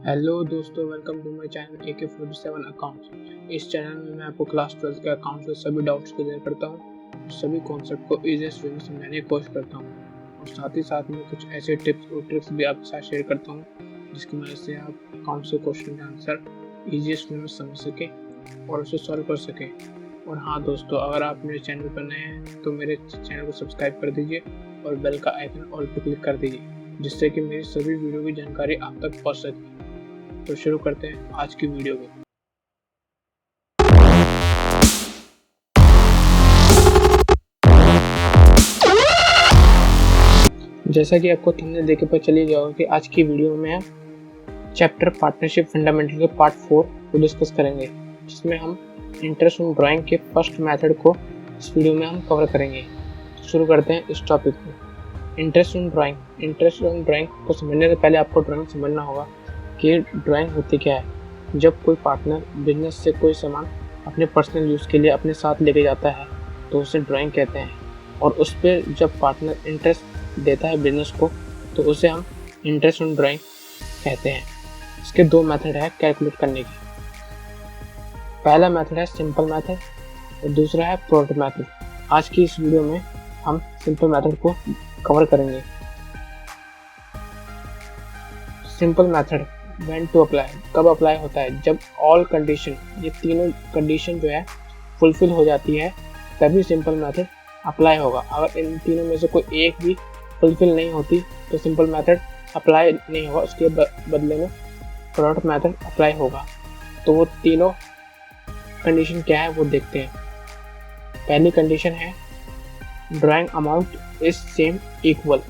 Hello दोस्तों, welcome to my channel AK47 accounts. इस channel में मैं आपको क्लास 12 के अकाउंट्स के सभी डाउट्स क्लियर करता हूँ, सभी कॉन्सेप्ट को इजीएस्ट वे में समझाने की कोशिश करता हूँ और साथ ही साथ में कुछ ऐसे टिप्स और ट्रिक्स भी आपके साथ शेयर करता हूँ जिसकी वजह से आप अकाउंट्स के क्वेश्चन का आंसर ईजीएस्ट वे में समझ सकें और उसे सॉल्व कर सकें। और हाँ दोस्तों, अगर आप मेरे चैनल पर नए हैं तो मेरे चैनल को सब्सक्राइब कर दीजिए और बेल का आइकन ऑल पर क्लिक कर दीजिए, जिससे कि मेरी सभी वीडियो की जानकारी आप तक पहुँच सके। तो शुरू करते हैं आज की वीडियो को। जैसा कि आपको थंबनेल देख के पता चली गया होगा कि आज की वीडियो में हम चैप्टर पार्टनरशिप फंडामेंटल के पार्ट 4 को डिस्कस करेंगे, जिसमें हम इंटरेस्ट ऑन ड्राइंग के फर्स्ट मेथड को इस वीडियो में हम कवर करेंगे। तो शुरू करते हैं इस टॉपिक को। इंटरेस्ट ऑन ड्राइंग को समझने से पहले आपको ड्राइंग समझना होगा कि ड्राइंग होती क्या है। जब कोई पार्टनर बिजनेस से कोई सामान अपने पर्सनल यूज़ के लिए अपने साथ लेके जाता है तो उसे ड्राइंग कहते हैं, और उस पर जब पार्टनर इंटरेस्ट देता है बिजनेस को तो उसे हम इंटरेस्ट ऑन ड्राइंग कहते हैं। इसके दो मेथड है कैलकुलेट करने की। पहला मेथड है सिंपल मेथड और दूसरा है प्रोडक्ट मेथड। आज की इस वीडियो में हम सिंपल मेथड को कवर करेंगे। Simple method when to apply, कब अप्लाई होता है? जब ऑल कंडीशन, ये तीनों कंडीशन जो है फुलफिल हो जाती है तभी सिंपल मेथड अप्लाई होगा। अगर इन तीनों में से कोई एक भी फुलफिल नहीं होती तो सिंपल मेथड अप्लाई नहीं होगा, उसके बदले में प्रोडक्ट मेथड अप्लाई होगा। तो वो तीनों कंडीशन क्या है वो देखते हैं। पहली कंडीशन है drawing amount is same equal.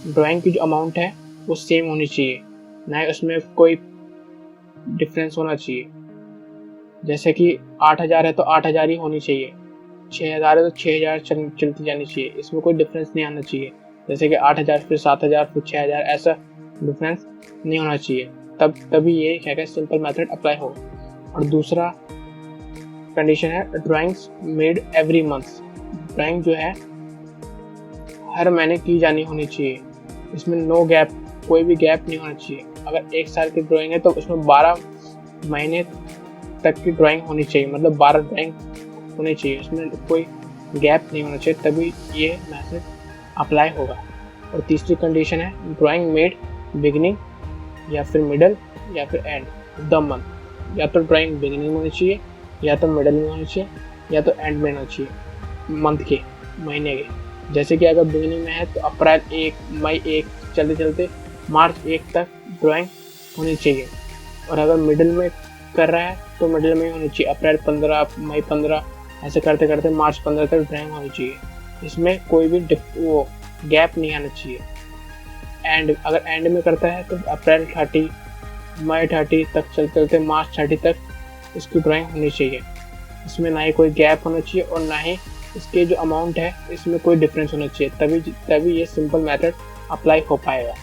Drawing की जो अमाउंट है वो सेम होनी चाहिए, ना ही उसमें कोई डिफरेंस होना चाहिए। जैसे कि 8,000 है तो 8,000 ही होनी चाहिए, 6,000 है तो 6,000 चलती जानी चाहिए, इसमें कोई डिफरेंस नहीं आना चाहिए। जैसे कि 8,000 फिर 7,000 फिर 6,000, ऐसा डिफरेंस नहीं होना चाहिए। तभी ये क्या कहते हैं सिंपल मेथड अप्लाई हो। और दूसरा कंडीशन है drawings made every month. Drawing जो है हर महीने की जानी होनी चाहिए, इसमें नो गैप, कोई भी गैप नहीं होना चाहिए। अगर एक साल की ड्राइंग है तो उसमें 12 महीने तक की ड्राइंग होनी चाहिए, मतलब 12 ड्राइंग होनी चाहिए, उसमें कोई गैप नहीं होना चाहिए, तभी ये मेथड अप्लाई होगा। और तीसरी कंडीशन है ड्राइंग मेड बिगिनिंग या फिर मिडल या फिर एंड ऑफ द मंथ। या तो ड्राइंग बिगिनिंग में होनी चाहिए, या तो मिडल में होनी चाहिए, या तो एंड में होना चाहिए मंथ के, महीने के। जैसे कि अगर बिगिनिंग में है तो अप्रैल 1, मई 1 चलते चलते मार्च 1 तक ड्राइंग होनी चाहिए। और अगर मिडिल में कर रहा है तो मिडिल में होनी चाहिए, अप्रैल 15, मई 15, ऐसे करते करते मार्च 15 तक ड्राइंग होनी चाहिए। इसमें कोई भी वो गैप नहीं आना चाहिए। एंड अगर एंड में करता है तो अप्रैल 30, मई 30 तक चलते चलते मार्च 30 तक इसकी ड्राइंग होनी चाहिए। इसमें ना ही कोई गैप होना चाहिए और ना ही इसके जो अमाउंट है इसमें कोई डिफरेंस होना चाहिए, तभी ये सिंपल मेथड अप्लाई हो पाएगा।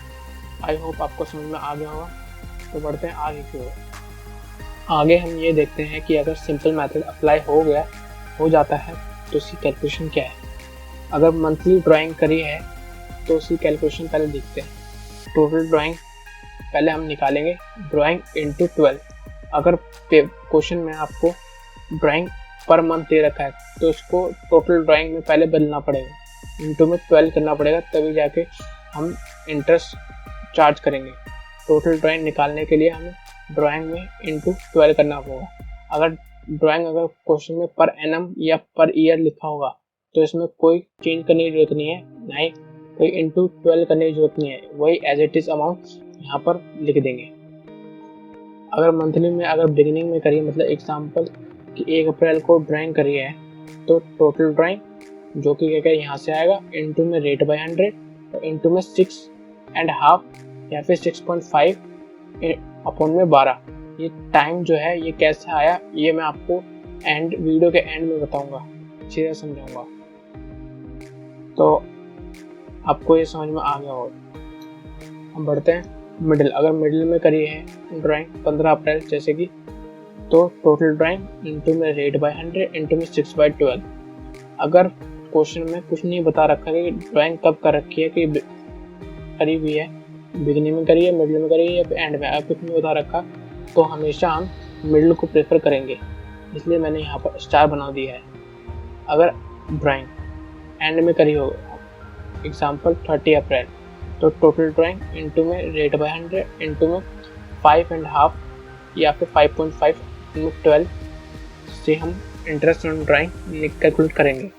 आई होप आपको समझ में आ गया होगा। तो बढ़ते हैं आगे की ओर। आगे हम ये देखते हैं कि अगर सिंपल मेथड अप्लाई हो जाता है तो उसकी कैलकुलेशन क्या है। अगर मंथली ड्राइंग करी है तो उसकी कैलकुलेशन पहले देखते हैं। टोटल ड्राइंग पहले हम निकालेंगे, ड्राइंग इंटू 12। अगर क्वेश्चन में आपको ड्राइंग पर मंथ दे रखा है तो इसको टोटल ड्राइंग में पहले बदलना पड़ेगा, इंटू में 12 करना पड़ेगा, तभी जाके हम इंटरेस्ट चार्ज करेंगे। टोटल ड्राइंग निकालने के लिए हमें ड्राइंग में इंटू 12 करना होगा। अगर क्वेश्चन में पर एनम या पर ईयर लिखा होगा तो इसमें कोई चेंज करने की जरूरत नहीं है, ना ही कोई इंटू 12 करने की जरूरत नहीं है, वही एज इट इज अमाउंट यहाँ पर लिख देंगे। अगर मंथली में अगर बिगिनिंग में करिए, मतलब एग्जाम्पल कि 1 अप्रैल को ड्राइंग करी है तो टोटल ड्राइंग जो कि क्या यहाँ से आएगा, इंटू में रेट बाई 100 और इंटू में 6.5 या फिर 6.5 अपॉन में 12। ये टाइम जो है ये कैसे आया ये मैं आपको वीडियो के एंड में बताऊंगा, अच्छी तरह समझाऊंगा, तो आपको ये समझ में आ गया होगा। हम बढ़ते हैं मिडिल। अगर मिडिल में करी है ड्राइंग 15 अप्रैल जैसे कि, तो टोटल ड्राइंग इंटू में रेट बाई 100 इंटू में 6/12। अगर क्वेश्चन में कुछ नहीं बता रखा कि ड्राइंग कब कर रखी है कि करी हुई है बिगिनिंग में करिए, मिडिल में करिए या फिर एंड में। अब इसमें बता रखा तो हमेशा हम मिडिल को प्रेफर करेंगे, इसलिए मैंने यहाँ पर स्टार बना दिया है। अगर ड्राइंग एंड में करी हो, एग्जाम्पल 30 अप्रैल, तो टोटल ड्राइंग इंटू में रेट बाय 100 इंटू में 5.5 या फिर 5.5 इंटू 12 से हम इंटरेस्ट ऑन ड्राइंग कैलकुलेट करेंगे।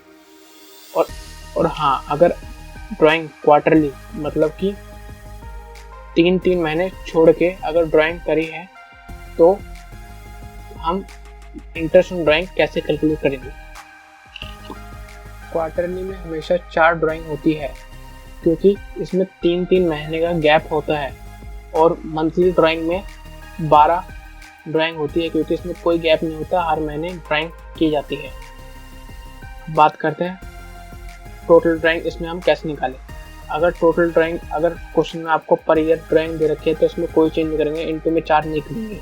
और हाँ, अगर ड्राइंग क्वार्टरली मतलब कि 3 महीने छोड़ के अगर ड्राइंग करी है तो हम इंटरेस्ट ऑन ड्राइंग कैसे कैलकुलेट करेंगे। क्वार्टरली में हमेशा 4 ड्राइंग होती है, क्योंकि इसमें 3 महीने का गैप होता है। और मंथली ड्राइंग में 12 ड्राइंग होती है, क्योंकि इसमें कोई गैप नहीं होता, हर महीने ड्राइंग की जाती है। बात करते हैं टोटल ड्राइंग, इसमें हम कैसे निकालें। अगर टोटल ड्राइंग, अगर क्वेश्चन में आपको पर ईयर ड्राइंग दे रखी है तो इसमें कोई चेंज नहीं करेंगे, इंटू में 4 नहीं करेंगे।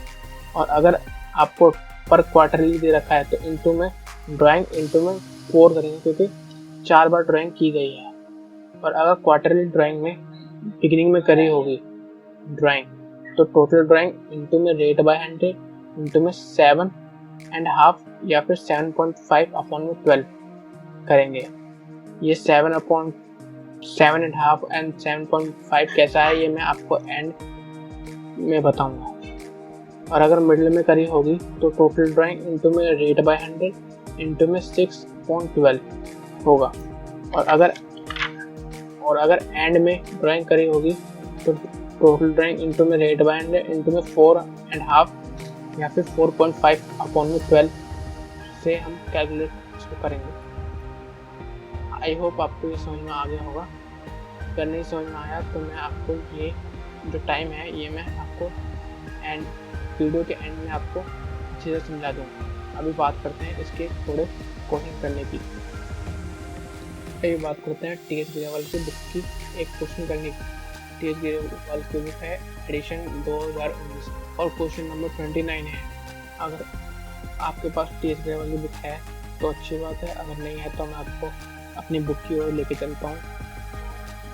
और अगर आपको पर क्वार्टरली दे रखा है तो इंटू में ड्राइंग इंटू में 4 करेंगे, क्योंकि 4 बार ड्राइंग की गई है। और अगर क्वार्टरली ड्राइंग में बिगिनिंग में करी होगी ड्राइंग, तो टोटल ड्राइंग इंटू में रेट बाय 100 इंटू में 7.5 या फिर 7.5 अपॉन में 12 करेंगे। ये 7/7.5 एंड 7.5 कैसा है ये मैं आपको एंड में बताऊंगा। और अगर मिडिल में करी होगी तो टोटल ड्राइंग इंटू में रेट बाय 100 इंटू में 6.12 होगा। और अगर एंड में ड्राइंग करी होगी तो टोटल ड्राइंग इंटू में रेट बाय 100 इंटू में 4.5 या फिर 4.5 अपॉन में 12 से हम कैलकुलेट इसको करेंगे। आई होप आपको ये समझ में आ गया होगा। अगर नहीं समझ में आया तो मैं आपको ये जो टाइम है ये मैं आपको एंड वीडियो के एंड में आपको अच्छे से समझा दूँगा। अभी बात करते हैं इसके थोड़े क्वेश्चन करने की। अभी बात करते हैं टी एच ग्रेवाल की बुक की एक क्वेश्चन करने की। टी एच ग्रेवाल की बुक है एडिशन 2019 और क्वेश्चन नंबर 29 है। अगर आपके पास टी एच ग्रेवाल की बुक है तो अच्छी बात है, अगर नहीं है तो मैं आपको अपनी बुक की ओर लेके चलता हूँ।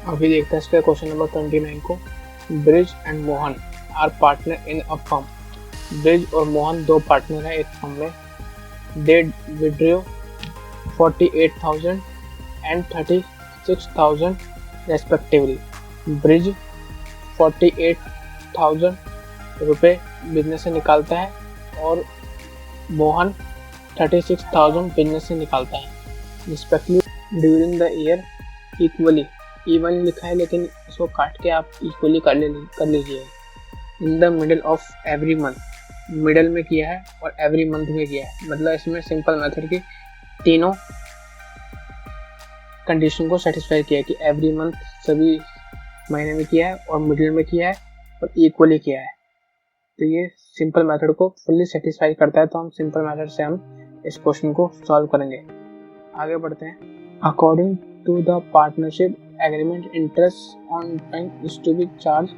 अभी देखते हैं इसका क्वेश्चन नंबर 29 को। Brij and Mohan are partner in a firm. Brij और मोहन 2 पार्टनर हैं एक फर्म में। They withdraw 48,000 and 36,000 respectively. Brij 48,000 रुपये बिजनेस से निकालता है और मोहन 36,000 बिजनेस से निकालता है respectively during the year equally. Even लिखा है लेकिन इसको काट के आप इक्वली कर लीजिए। In the middle of every month, middle में किया है और एवरी मंथ में किया है, मतलब इसमें सिंपल मेथड की तीनों कंडीशन को सेटिस्फाई किया है कि एवरी मंथ सभी महीने में किया है और मिडिल में किया है और इक्वली किया है। तो ये सिंपल मेथड को फुल्ली सेटिस्फाई करता है, तो हम सिंपल मेथड से हम इस क्वेश्चन को सॉल्व करेंगे। आगे बढ़ते हैं। According to the partnership agreement, interest on drawing is to be charge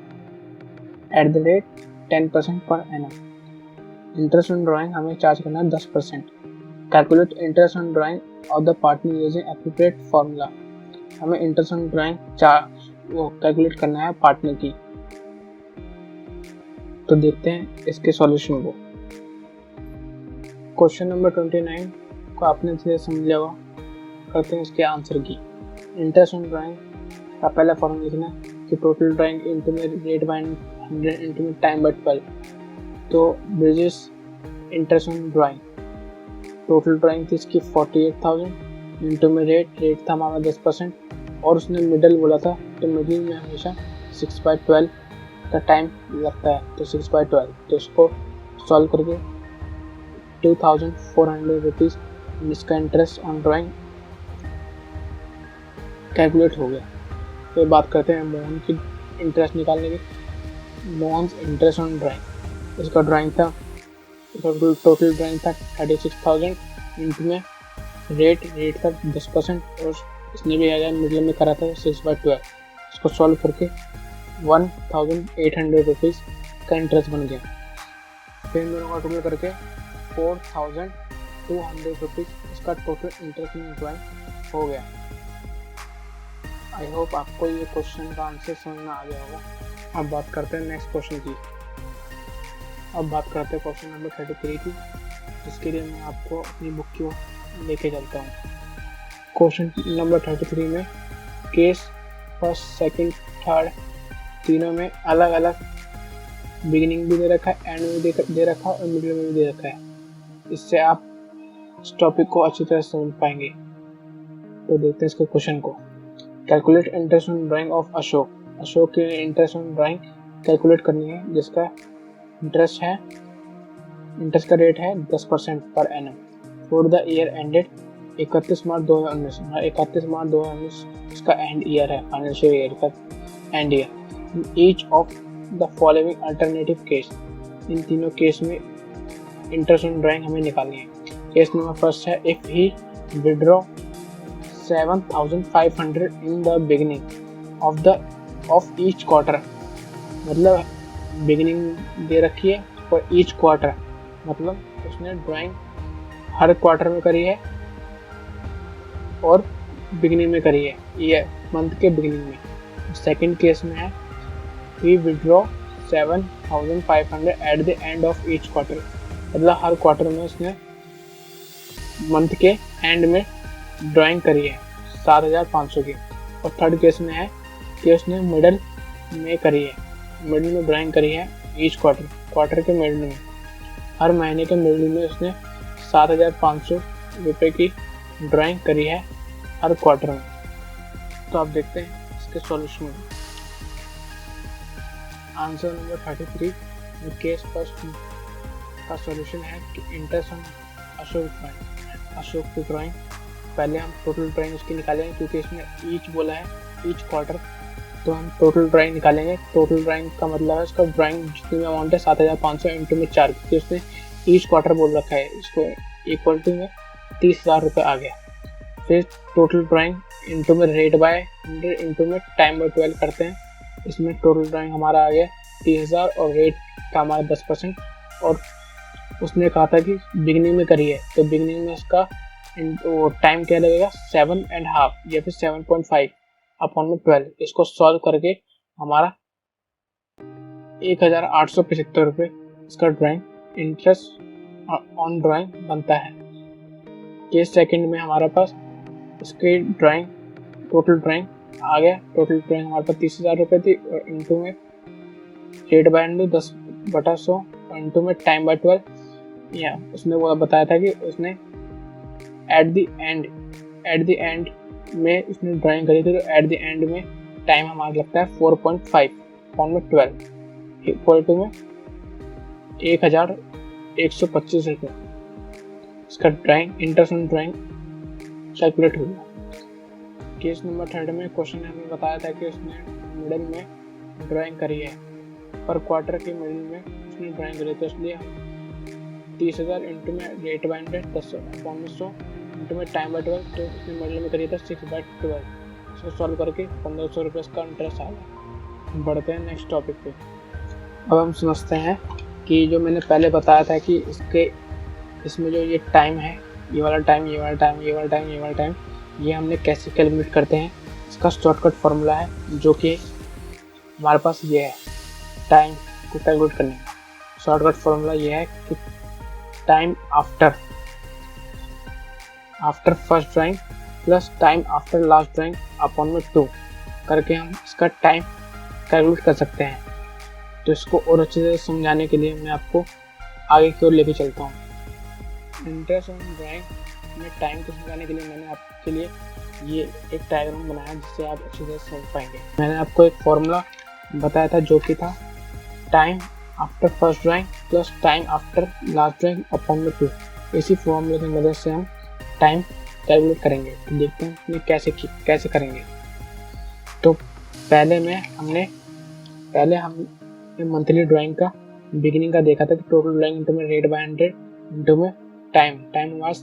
at the rate 10% per annum. Interest on drawing हमें चार्ज करना है 10%। Calculate interest on drawing of the partner using appropriate formula. हमें interest on drawing वो calculate करना है partner की। तो देखते हैं इसके सॉल्यूशन को। क्वेश्चन नंबर 29 को आपने अच्छे से समझ लिया होगा। करते हैं इसके आंसर की। इंटरेस्ट ऑन ड्राइंग का पहला फॉर्मूला लिखना है कि टोटल ड्राइंग इंटू में रेट बाय 100 इंटू में टाइम बाय 12। तो bridges interest on drawing, total drawing थी इसकी 48,000 इंटू में रेट था हमारा 10% और उसने मिडल बोला था, तो मिडिल में हमेशा 6/12 का टाइम लगता है, तो 6/12। तो इसको सॉल्व करके 2,400 रुपीज़ इसका इंटरेस्ट ऑन ड्राइंग कैलकुलेट हो गया। फिर बात करते हैं मोहन की इंटरेस्ट निकालने की। मोहन इंटरेस्ट ऑन ड्राइंग, इसका ड्राइंग था, इसका टोटल ड्राइंग था 36,000 इंटू में रेट था 10% और इसने भी आया मिडिल में करा था 6/12। इसको सॉल्व करके 1,800 रुपीज़ का इंटरेस्ट बन गया। फिर दोनों का टोटल करके 4,200 रुपीज़ इसका टोटल इंटरेस्ट इन ड्राइंग हो गया। आई होप आपको ये क्वेश्चन का आंसर समझ में आ गया होगा। अब बात करते हैं नेक्स्ट क्वेश्चन की। अब बात करते हैं क्वेश्चन नंबर 33 की, जिसके लिए मैं आपको अपनी बुक की ओर लेके चलता हूँ। क्वेश्चन नंबर 33 में केस फर्स्ट, सेकंड, थर्ड तीनों में अलग अलग बिगिनिंग भी दे रखा है, एंड भी दे रखा है और मिडिल में भी दे रखा है। इससे आप इस टॉपिक को अच्छी तरह समझ पाएंगे। तो देखते हैं इसके क्वेश्चन को। Calculate interest on drawing of Ashok. Ashok की इंटरेस्ट ऑन ड्राइंग कैलकुलेट करनी है, जिसका इंटरेस्ट का रेट है 10% per annum for the year ended 31 March 2019। 31 March 2019 इसका एंड ईयर है, फाइनेंशियल ईयर का end year. Each of the following alternative case, इन तीनों केस में इंटरेस्ट ऑन ड्राइंग हमें निकालनी है। केस नंबर फर्स्ट है, if he withdraw 7,500 in the beginning of each quarter. मतलब बिगिनिंग दे रखी है और ईच क्वार्टर मतलब उसने ड्राइंग हर क्वार्टर में करी है और बिगिनिंग में करी है, ये मंथ के बिगिनिंग में। सेकंड केस में है, he withdraw 7,500 at the end of each quarter. मतलब हर क्वार्टर में उसने मंथ के एंड में ड्राइंग करी है 7,500 की। और थर्ड केस में है कि उसने मिडल में करी है, मिडल में ड्राइंग करी है ईच क्वार्टर के मिडल में। हर महीने के मिडल में उसने 7,500 रुपये की ड्राइंग करी है हर क्वार्टर में। तो आप देखते हैं इसके सॉल्यूशन में। आंसर नंबर 33 में केस फर्स्ट का सॉल्यूशन है कि इंटरेस्ट ऑन अशोक की ड्राइंग। पहले हम टोटल ड्राइंग उसकी निकालेंगे, क्योंकि इसमें ईच बोला है, ईच क्वार्टर, तो हम टोटल ड्राइंग निकालेंगे। टोटल ड्राइंग का मतलब है उसका ड्राइंग जितनी अमाउंट है 7,500 इंटू में 4, क्योंकि उसने ईच क्वार्टर बोल रखा है, इसको इक्वल टू में 30,000 रुपये आ गया। फिर टोटल ड्राइंग इंटू में रेट बाय 100 इंटू में टाइम बाय 12 करते हैं। इसमें टोटल ड्राइंग हमारा आ गया 30,000 और रेट का हमारा 10%। और उसने कहा था कि बिगिनिंग में करी है, तो बिगिनिंग में उसका टाइम क्या लगेगा 7.5 या फिर 7.5 अपॉन में 12। इसको सॉल्व करके हमारा 1,875 रुपये इसका ड्राइंग इंटरेस्ट ऑन ड्राइंग बनता है। केस सेकंड में हमारे पास इसकी ड्राइंग टोटल ड्राइंग आ गया। टोटल ड्राइंग हमारे पास 30,000 रुपये थी और इंटू में रेट बाय 10/100 इंटू में टाइम बाय 12। या उसने वो बताया था कि उसने एट द एंड में उसने ड्राइंग करी थी, तो एट द एंड में टाइम हमारा लगता है 4.5 अपॉन में 12 इक्वल टू में 1,125 रुपये। इसका drawing interest on drawing calculate हो गया। केस नंबर थर्ड में क्वेश्चन ने हमें बताया था कि उसने मिडल में ड्राइंग करी है, पर क्वार्टर के मिडल में उसने ड्राइंग करी, तो इसलिए 30,000 इंटू में रेट बाय 10 अपॉन में 100 इंटू में टाइम बाय 12, तो उसने मिडल में करी था 6/12। इसको सॉल्व करके 1,500 रुपये इसका इंटरेस्ट आ गया। बढ़ते हैं नेक्स्ट टॉपिक पे। अब हम समझते हैं कि जो मैंने पहले बताया था कि इसमें जो ये टाइम है, ये वाला टाइम, ये हमने कैसे कैलकुलेट करते हैं। इसका शॉर्टकट फार्मूला है, जो कि हमारे पास ये है टाइम को कैलकुलेट करने का। शॉर्टकट फार्मूला ये है कि time after first drawing plus time after last drawing upon में 2 करके हम इसका टाइम कैलकुलेट कर सकते हैं। तो इसको और अच्छे से समझाने के लिए मैं आपको आगे की ओर लेके चलता हूँ। इंटरेस्ट ऑन ड्राइंग में टाइम को समझाने के लिए मैंने आपके लिए ये एक डायग्राम बनाया, जिससे आप अच्छी तरह समझ पाएंगे। मैंने आपको एक फॉर्मूला बताया था, जो कि था time after first drawing plus time after last drawing upon में 2। इसी फॉर्मूले की मदद से हम टाइम कैलकुलेट करेंगे। तो देखते हैं इसमें कैसे करेंगे। तो पहले हमने मंथली ड्राइंग का बिगिनिंग का देखा था कि टोटल ड्राइंग इंटू में रेट बाय 100 इंटू में टाइम हमारा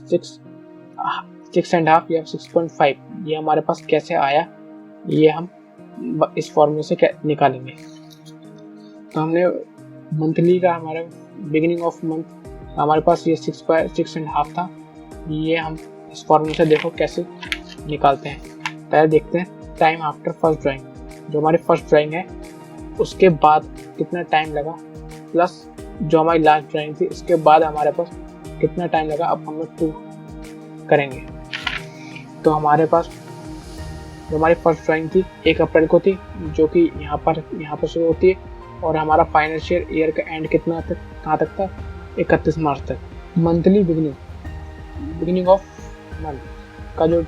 6.5 या 6.5, ये हमारे पास कैसे आया, ये हम इस फॉर्मूले से निकालेंगे। तो हमने मंथली का हमारा बिगिनिंग ऑफ मंथ हमारे पास ये 6.5 था। ये हम इस फॉर्मूले से देखो कैसे निकालते हैं। पहले देखते हैं टाइम आफ्टर फर्स्ट ड्राइंग। जो हमारी फर्स्ट ड्राइंग है उसके बाद कितना टाइम लगा, प्लस जो हमारी लास्ट ड्राइंग थी इसके बाद हमारे पास कितना टाइम लगा, अब हम लोग 2 करेंगे। तो हमारे पास जो हमारी फर्स्ट ड्राइंग थी 1 अप्रैल को थी, जो कि यहाँ पर शुरू होती है, और हमारा फाइनेंशियल ईयर का एंड कितना तक, कहाँ तक था, 31 मार्च तक। मंथली बिगिनिंग ऑफ मंथ का जो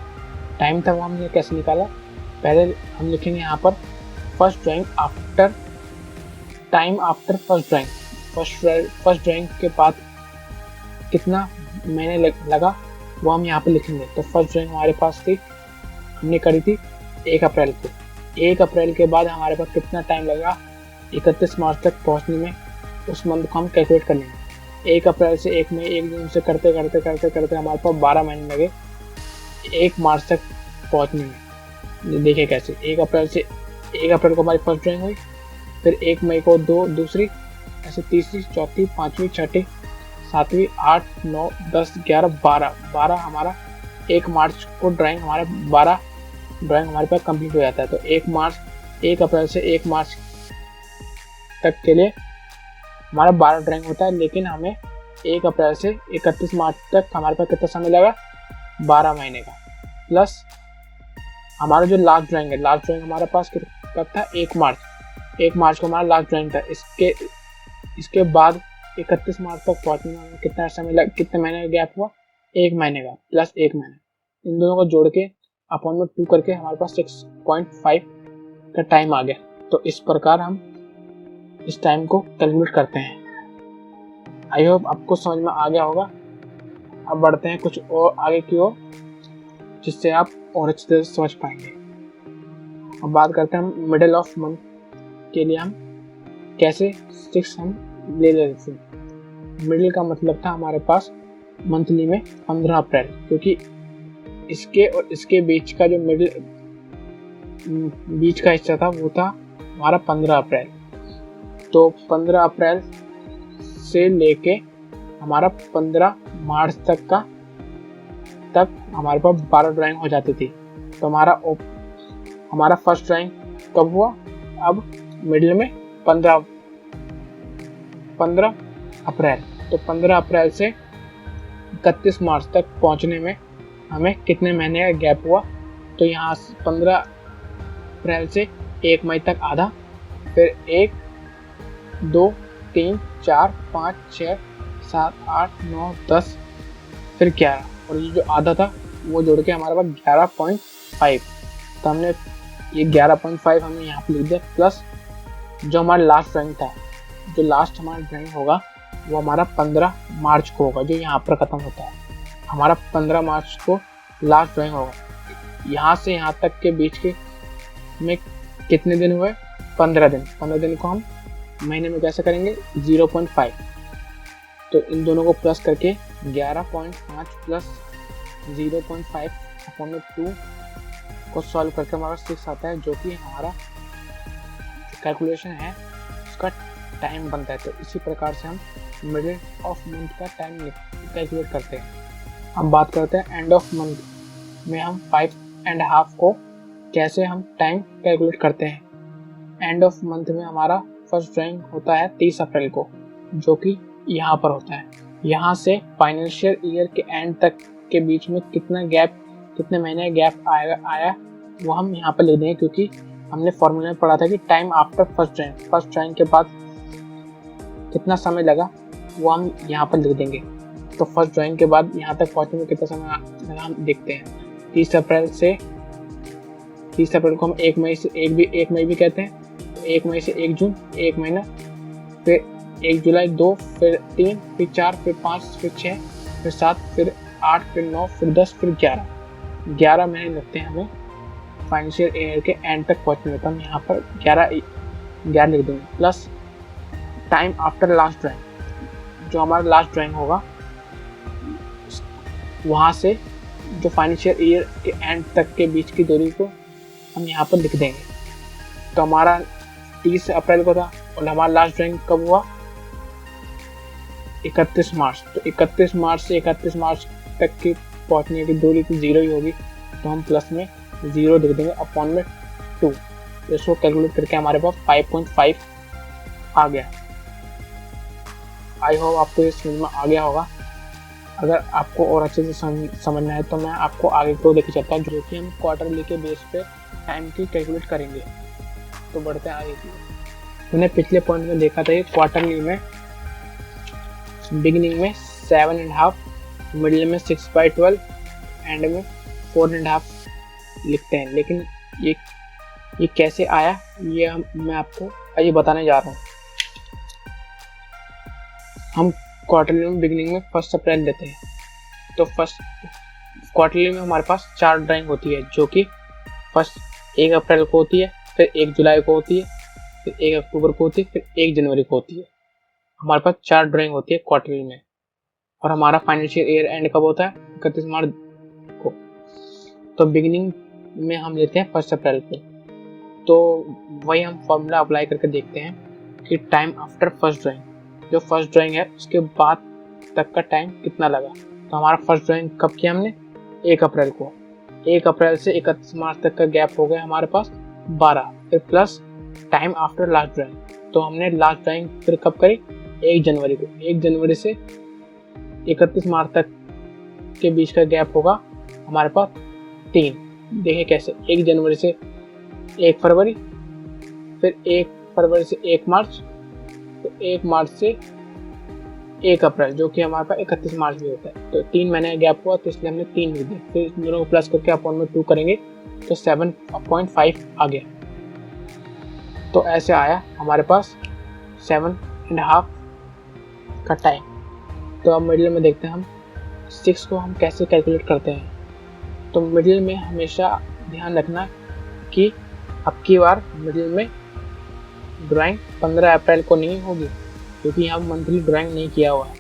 टाइम था वो हमने कैसे निकाला, पहले हम लिखेंगे यहाँ पर first drawing after time after first drawing. First drawing के बाद कितना महीने लगा वो हम यहाँ पर लिखेंगे। तो फर्स्ट ड्राइंग हमारे पास थी, हमने करी थी 1 अप्रैल को। 1 अप्रैल के बाद हमारे पास कितना टाइम लगा 31 मार्च तक पहुँचने में, उस मंथ को हम कैलकुलेट कर लेंगे। 1 अप्रैल से 1 मई 1 जून से करते हमारे पास 12 महीने लगे 1 मार्च तक पहुँचने में। देखिए कैसे, 1 अप्रैल को हमारी फर्स्ट ड्राइंग हुई, फिर 1 मई को दूसरी, ऐसे तीसरी, चौथी, पाँचवीं, छठी, सातवीं, 8, 9, 10, 11, 12 हमारा 1 मार्च को हमारे पास कंप्लीट हो जाता है। तो 1 अप्रैल से 1 मार्च तक के लिए हमारा 12 ड्राइंग होता है, लेकिन हमें 1 अप्रैल से 31 मार्च तक हमारे पास कितना समय लगा, 12 महीने का। प्लस हमारा जो लास्ट ड्राइंग हमारे पास कब था, 1 मार्च को हमारा लास्ट ड्राइंग था। इसके बाद 31 मार्च तक पहुंचने में कितना समय लगा, कितने महीने का गैप हुआ, 1 महीने का प्लस 1 महीने। इन दोनों को जोड़ के अपॉन में 2 करके हमारे पास 6.5 का टाइम आ गया। तो इस प्रकार हम इस टाइम को कैलकुलेट करते हैं। आई होप आपको समझ में आ गया होगा। अब बढ़ते हैं कुछ और आगे की ओर, जिससे आप और अच्छी तरह से समझ पाएंगे। अब बात करते हैं हम मिडिल ऑफ मंथ के लिए हम कैसे 6 हम ले लेते हैं। मिडिल का मतलब था हमारे पास मंथली में 15 अप्रैल, क्योंकि इसके और इसके बीच का जो बीच का हिस्सा था वो था हमारा 15 अप्रैल। तो 15 अप्रैल से लेके हमारा 15 मार्च तक हमारे पास 12 ड्राइंग हो जाती थी। तो हमारा फर्स्ट ड्राइंग कब हुआ, अब मिडिल में 15 अप्रैल। तो 15 अप्रैल से 31 मार्च तक पहुंचने में हमें कितने महीने का गैप हुआ। तो यहाँ 15 अप्रैल से 1 मई तक आधा, फिर 1, 2, 3, 4, 5, 6, 7, 8, 9, 10, फिर 11, और ये जो आधा था वो जोड़ के हमारे पास 11.5। तो हमने ये 11.5 हमने यहाँ पे लिख दिया, प्लस जो हमारा लास्ट ड्राइंग था, जो लास्ट हमारा ड्राइंग होगा वो हमारा 15 मार्च को होगा, जो यहाँ पर खत्म होता है। हमारा 15 मार्च को लास्ट ड्राइंग होगा। यहाँ से यहाँ तक के बीच के में कितने दिन हुए, 15 दिन। 15 दिन को हम महीने में कैसे करेंगे, 0.5। तो इन दोनों को प्लस करके 11.5 प्लस 0.5 अपॉन 2 को सॉल्व करके हमारा 6 आता है, जो कि हमारा कैलकुलेशन है उसका टाइम बनता है। तो इसी प्रकार से हम मिडिल ऑफ मंथ का टाइम कैलकुलेट करते हैं। अब बात करते हैं एंड ऑफ मंथ में हम 5.5 को कैसे हम टाइम कैलकुलेट करते हैं। एंड ऑफ मंथ में हमारा फर्स्ट ड्राइंग होता है 30 अप्रैल को, जो कि यहाँ पर होता है। यहाँ से फाइनेंशियल ईयर के एंड तक के बीच में कितने महीने गैप आया वो हम यहाँ पर ले देंगे, क्योंकि हमने फॉर्मूला में पढ़ा था कि टाइम आफ्टर फर्स्ट ड्राइंग के बाद कितना समय लगा वो हम यहाँ पर लिख देंगे। तो फर्स्ट ड्राइंग के बाद यहाँ तक पहुँचने में कितना समय लगा हम देखते हैं। 30 अप्रैल को हम 1 मई भी कहते हैं। तो 1 मई से 1 जून 1 महीना, फिर 1 जुलाई 2, फिर 3, फिर 4, फिर 5, फिर 6, फिर 7, फिर 8, फिर 9, फिर 10, फिर 11 महीने लगते हैं हमें फाइनेंशियल ईयर के एंड तक पहुँचने में। तो हम यहाँ पर 11 लिख देंगे, plus time after last drawing, जो हमारा लास्ट ड्राइंग होगा वहाँ से जो फाइनेंशियल ईयर के एंड तक के बीच की दूरी को हम यहाँ पर लिख देंगे। तो हमारा 30 अप्रैल को था और हमारा लास्ट ड्राइंग कब हुआ, 31 मार्च। तो 31 मार्च से 31 मार्च तक की पहुँचने की दूरी तो 0 ही होगी, तो हम प्लस में 0 लिख देंगे अपॉन में 2। तो इसको कैलकुलेट करके हमारे पास 5.5 आ गया। आई होप आपको ये समझ में आ गया होगा। अगर आपको और अच्छे से समझना है तो मैं आपको आगे को लेके चलता हूँ, जो कि हम क्वार्टरली के बेस पे टाइम की कैलकुलेट करेंगे। तो बढ़ते हैं आगे की। मैंने पिछले पॉइंट में देखा था कि क्वार्टरली में बिगिनिंग में 7.5, मिडिल में 6/12, एंड में 4.5 लिखते हैं। लेकिन ये कैसे आया ये मैं आपको अभी बताने जा रहा हूँ। हम क्वार्टरली में बिगिनिंग में 1 अप्रैल लेते हैं। तो फर्स्ट क्वार्टरली में हमारे पास 4 ड्राइंग होती है, जो कि फर्स्ट 1 अप्रैल को होती है, फिर 1 जुलाई को होती है, फिर 1 अक्टूबर को होती है, फिर 1 जनवरी को होती है। हमारे पास 4 ड्राइंग होती है क्वार्टरली में। और हमारा फाइनेंशियल ईयर एंड कब होता है? 31 मार्च को। तो बिगिनिंग में हम लेते हैं 1 अप्रैल को। तो वही हम फॉर्मूला अप्लाई करके देखते हैं कि टाइम आफ्टर फर्स्ट ड्राइंग, जो फर्स्ट ड्राइंग है उसके बाद तक का टाइम कितना लगा। तो हमारा फर्स्ट ड्राइंग कब किया हमने? 1 अप्रैल को। 1 अप्रैल से 31 मार्च तक का गैप हो गया हमारे पास 12, फिर plus time after last drawing. तो हमने लास्ट ड्राइंग फिर कब करी? 1 जनवरी को। 1 जनवरी से 31 मार्च तक के बीच का गैप होगा हमारे पास 3। देखें कैसे, 1 जनवरी से 1 फरवरी, फिर 1 फरवरी से 1 मार्च, तो 1 मार्च से 1 अप्रैल, जो कि हमारे पास 31 मार्च भी होता है। तो 3 महीने का गैप हुआ, तो इसलिए हमने 3 लिख दिया। फिर इन दोनों को प्लस करके अपॉन में 2 करेंगे तो 7.5 आ गया। तो ऐसे आया हमारे पास 7.5 का टाइम। तो अब मिडिल में देखते हैं हम 6 को हम कैसे कैलकुलेट करते हैं। तो मिडिल में हमेशा ध्यान रखना कि अब की बार मिडिल में ड्राइंग 15 अप्रैल को नहीं होगी, क्योंकि यहाँ मंथली ड्राइंग नहीं किया हुआ है।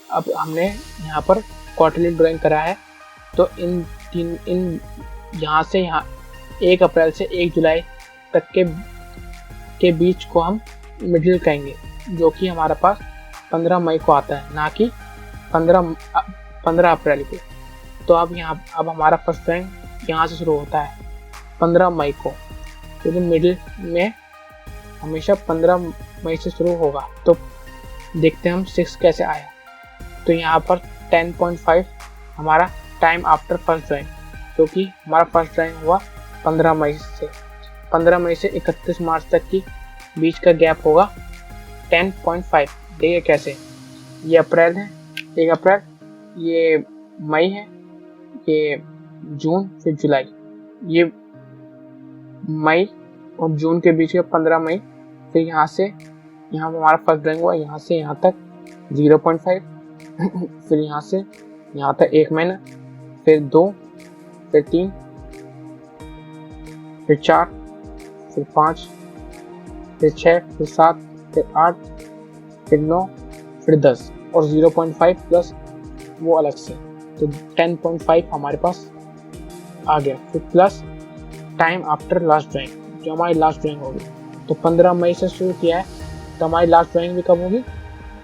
अब हमने यहाँ पर क्वार्टरली ड्राइंग करा है। तो इन यहाँ से यहाँ 1 अप्रैल से 1 जुलाई तक के बीच को हम मिडिल कहेंगे, जो कि हमारे पास 15 मई को आता है, ना कि 15 अप्रैल को। तो अब हमारा फर्स्ट ड्राइंग यहाँ से शुरू होता है 15 मई को, क्योंकि मिडिल में हमेशा 15 मई से शुरू होगा। तो देखते हैं हम 6 कैसे आया। तो यहाँ पर 10.5 हमारा टाइम आफ्टर फर्स्ट ड्राइंग, जो कि हमारा फर्स्ट ड्राइंग हुआ 15 मई से। 15 मई से 31 मार्च तक की बीच का गैप होगा 10.5। देखिए कैसे, ये अप्रैल है, 1 अप्रैल, ये मई है, ये जून, फिर जुलाई। ये मई और जून के बीच का 15 मई, फिर यहाँ से यहाँ हमारा फर्स्ट ड्राइंग हुआ, यहाँ से यहाँ तक 0.5, फिर यहाँ से यहाँ तक 1 महीना, फिर 2, फिर 3, फिर 4, फिर 5, फिर 6, फिर 7, फिर 8, फिर 9, फिर 10 और 0.5 प्लस वो अलग से। तो 10.5 हमारे पास आ गया। फिर plus time after last drawing, जो हमारी लास्ट ड्राइंग होगी। तो 15 मई से शुरू किया है, तो हमारी लास्ट ड्राइंग भी कब होगी?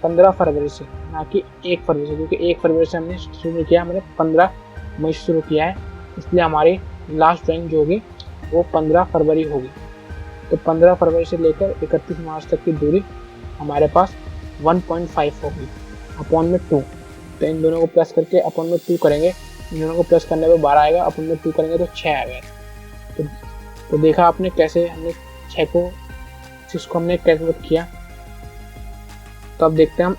15 फरवरी से, ना कि 1 फरवरी से, क्योंकि 1 फरवरी से हमने शुरू किया, हमने 15 मई से शुरू किया है, इसलिए हमारी लास्ट ड्राइंग जो होगी वो 15 फरवरी होगी। तो 15 फरवरी से लेकर 31 मार्च तक की दूरी हमारे पास 1.5 होगी, अपॉन में 2। तो इन दोनों को प्लस करके अपॉन में 2 करेंगे, इन दोनों को प्लस करने पे 12 आएगा, अपॉन में 2 करेंगे तो 6 आएगा। तो देखा आपने कैसे हमने 6 को हमने कैलकुलेट किया। तो अब देखते हैं हम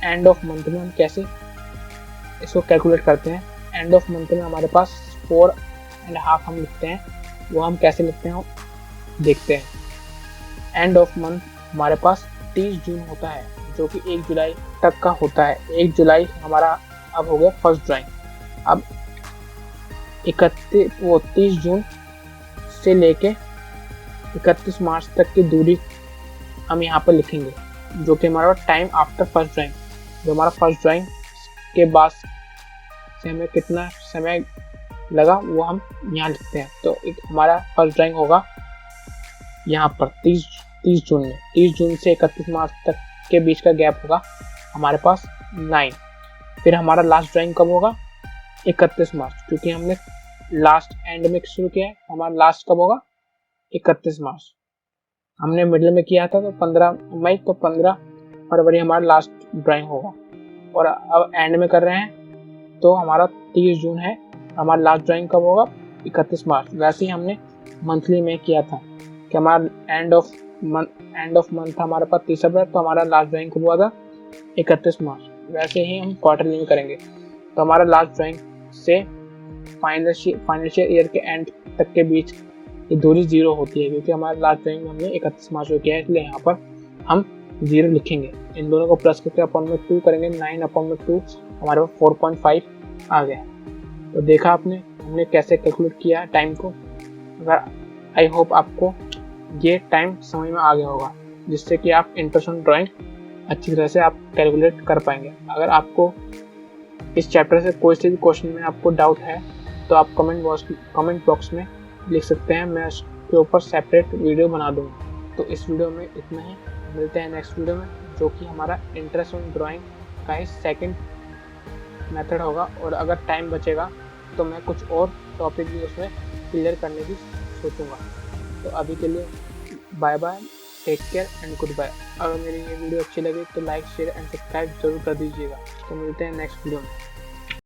एंड ऑफ मंथ में हम कैसे इसको कैलकुलेट करते हैं। एंड ऑफ मंथ में हमारे पास 4.5 हम लिखते हैं, वो हम कैसे लिखते हैं देखते हैं। एंड ऑफ मंथ हमारे पास 30 जून होता है, जो कि 1 जुलाई तक का होता है। 1 जुलाई हमारा अब हो गया फर्स्ट ड्राइंग। अब 30 जून से लेके 31 मार्च तक की दूरी हम यहाँ पर लिखेंगे, जो कि हमारा टाइम आफ्टर फर्स्ट ड्राइंग, जो हमारा फर्स्ट ड्राइंग के बाद से हमें कितना समय लगा वो हम यहाँ लिखते हैं। तो हमारा फर्स्ट ड्राइंग होगा यहाँ पर 30 जून में। 30 जून से 31 मार्च तक के बीच का गैप होगा हमारे पास 9। फिर हमारा लास्ट ड्राइंग कब होगा? 31 मार्च, क्योंकि हमने लास्ट एंड में शुरू किया है। हमारा लास्ट कब होगा? 31 मार्च। हमने मिडिल में किया था तो 15 मई, तो 15 फरवरी हमारा लास्ट ड्राइंग होगा। और अब एंड में कर रहे हैं तो हमारा 30 जून है। हमारा लास्ट ड्राइंग कब होगा? 31 मार्च। वैसे ही हमने मंथली में किया था कि हमारा एंड ऑफ मंथ था हमारे पास 30 अप्रैल, तो हमारा लास्ट ड्राइंग कब हुआ था? 31 मार्च। वैसे ही हम क्वार्टरली में करेंगे। तो हमारा लास्ट ड्राइंग से फाइनेंशियल ईयर के एंड तक के बीच ये दूरी 0 होती है, क्योंकि हमारा लास्ट ड्राइंग हमने 31 मार्च को किया है, इसलिए यहाँ पर हम 0 लिखेंगे। इन दोनों को प्लस करके अपॉन में 2 करेंगे, 9/2 हमारे पास 4.5 आ गया। तो देखा आपने हमने कैसे कैलकुलेट किया टाइम को। अगर आई होप आपको ये टाइम समझ में आ गया होगा, जिससे कि आप इंटरेस्ट ऑन ड्राइंग अच्छी तरह से आप कैलकुलेट कर पाएंगे। अगर आपको इस चैप्टर से कोई से भी क्वेश्चन में आपको डाउट है तो आप कमेंट बॉक्स में लिख सकते हैं, मैं उसके ऊपर सेपरेट वीडियो बना दूँगा। तो इस वीडियो में इतना ही, मिलते हैं नेक्स्ट वीडियो में, जो कि हमारा इंटरेस्ट ऑन ड्राइंग का ही सेकंड मेथड होगा। और अगर टाइम बचेगा तो मैं कुछ और टॉपिक भी उसमें क्लियर करने की सोचूंगा। तो अभी के लिए bye bye, take care and good bye. अगर मेरी ये वीडियो अच्छी लगी तो लाइक, शेयर एंड सब्सक्राइब जरूर कर दीजिएगा। तो मिलते हैं नेक्स्ट वीडियो में।